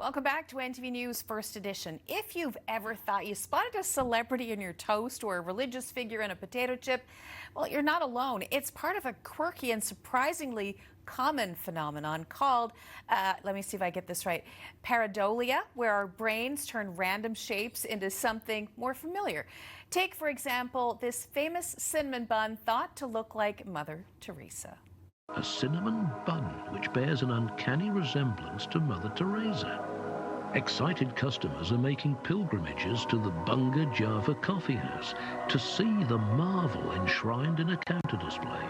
Welcome back to NTV News First Edition. If you've ever thought you spotted a celebrity in your toast or a religious figure in a potato chip, well, you're not alone. It's part of a quirky and surprisingly common phenomenon called, let me see if I get this right, Pareidolia, where our brains turn random shapes into something more familiar. Take, for example, this famous cinnamon bun thought to look like Mother Teresa. A cinnamon bun which bears an uncanny resemblance to Mother Teresa. Excited customers are making pilgrimages to the Bunga Java coffee house to see the marvel enshrined in a counter display.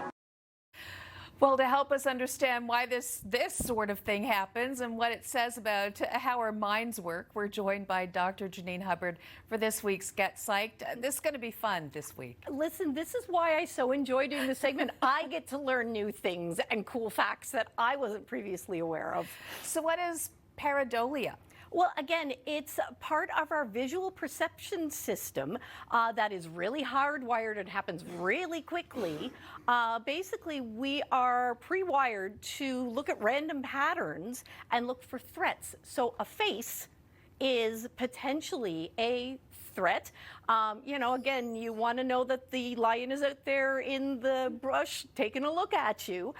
Well, to help us understand why this sort of thing happens and what it says about how our minds work, we're joined by Dr. Janine Hubbard for this week's Get Psyched. This is going to be fun this week. Listen, this is why I so enjoy doing this segment. I get to learn new things and cool facts that I wasn't previously aware of. So what is pareidolia? Well, again, it's part of our visual perception system that is really hardwired and happens really quickly. Basically, we are pre-wired to look at random patterns and look for threats. So a face is potentially a threat. Again, you want to know that the lion is out there in the brush taking a look at you.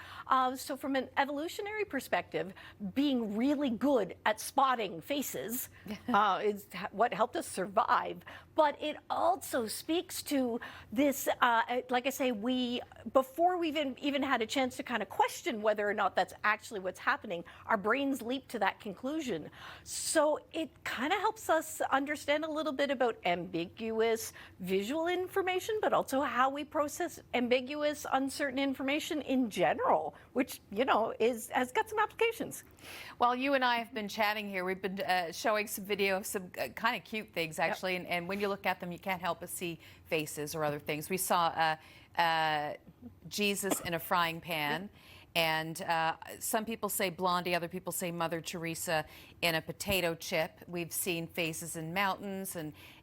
So from an evolutionary perspective, being really good at spotting faces is what helped us survive. But it also speaks to this, like I say, before we've even had a chance to kind of question whether or not that's actually what's happening, our brains leap to that conclusion. So it kind of helps us understand a little bit about ambiguous visual information, but also how we process ambiguous, uncertain information in general, which, has got some applications. Well, you and I have been chatting here. We've been showing some video of some kind of cute things, actually, yep. and when you look at them, you can't help but see faces or other things. We saw Jesus in a frying pan. And some people say Blondie, other people say Mother Teresa in a potato chip. We've seen faces in mountains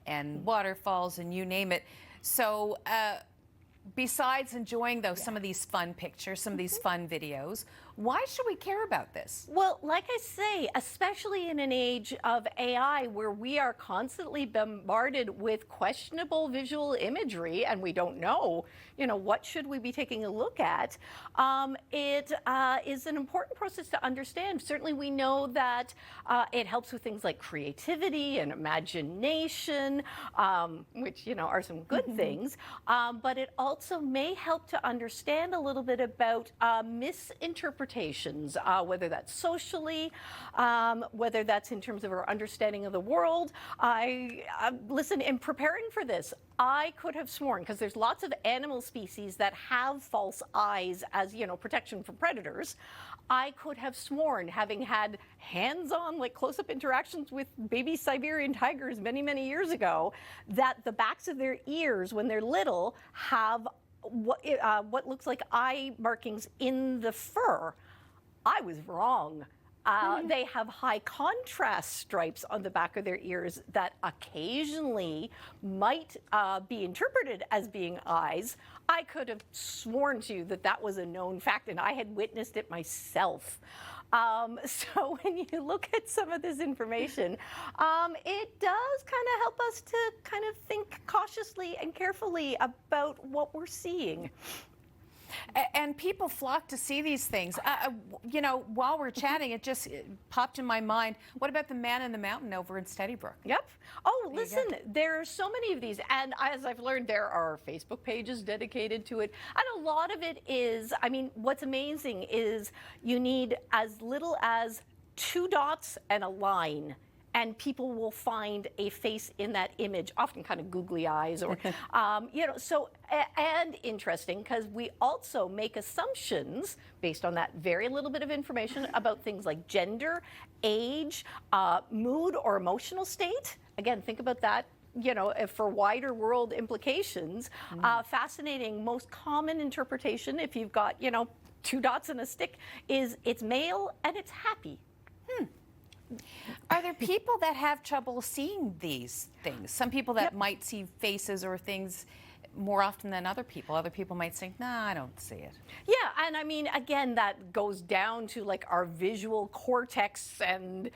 and waterfalls and you name it. So besides enjoying, though, some of these fun pictures, some of these fun videos, why should we care about this? Well, like I say, especially in an age of AI where we are constantly bombarded with questionable visual imagery and we don't know, what should we be taking a look at? It is an important process to understand. Certainly we know that it helps with things like creativity and imagination, which, are some good things, but it also may help to understand a little bit about misinterpretations, whether that's socially, whether that's in terms of our understanding of the world. Listen, in preparing for this, I could have sworn, because there's lots of animal species that have false eyes as, protection from predators. I could have sworn, having had hands-on, close-up interactions with baby Siberian tigers many, many years ago, that the backs of their ears, when they're little, have what looks like eye markings in the fur. I was wrong. They have high contrast stripes on the back of their ears that occasionally might be interpreted as being eyes. I could have sworn to you that was a known fact, and I had witnessed it myself. So when you look at some of this information, it does kind of help us to kind of think cautiously and carefully about what we're seeing. And people flock to see these things. While we're chatting, it just popped in my mind. What about the Man in the Mountain over in Steadybrook? Yep. Oh, listen, there are so many of these. And as I've learned, there are Facebook pages dedicated to it. And a lot of it is, what's amazing is you need as little as 2 dots and a line, and people will find a face in that image, often kind of googly eyes or, and interesting, because we also make assumptions based on that very little bit of information about things like gender, age, mood or emotional state. Again, think about that. For wider world implications, fascinating, most common interpretation, if you've got, 2 dots and a stick, is it's male and it's happy. Are there people that have trouble seeing these things? Some people that might see faces or things more often than other people. Other people might think, nah, I don't see it. Yeah, and I mean, again, that goes down to like our visual cortex and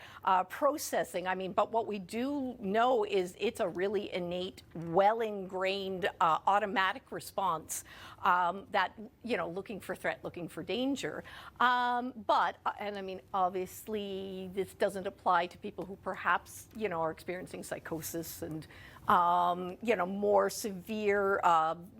processing. I mean, but what we do know is it's a really innate, well-ingrained automatic response that, you know, looking for threat, looking for danger. But, and I mean, obviously, this doesn't apply to people who perhaps, you know, are experiencing psychosis and you know, more severe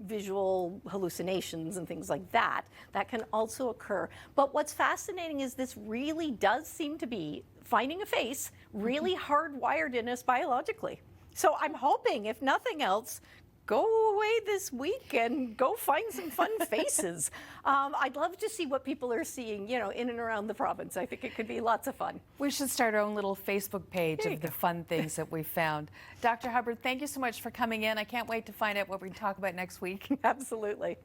visual hallucinations and things like that. That can also occur. But what's fascinating is this really does seem to be, finding a face, really hardwired in us biologically. So I'm hoping, if nothing else, go away this week and go find some fun faces. I'd love to see what people are seeing, you know, in and around the province. I think it could be lots of fun. We should start our own little Facebook page of the fun things that we found. Dr. Hubbard, thank you so much for coming in. I can't wait to find out what we can talk about next week. Absolutely.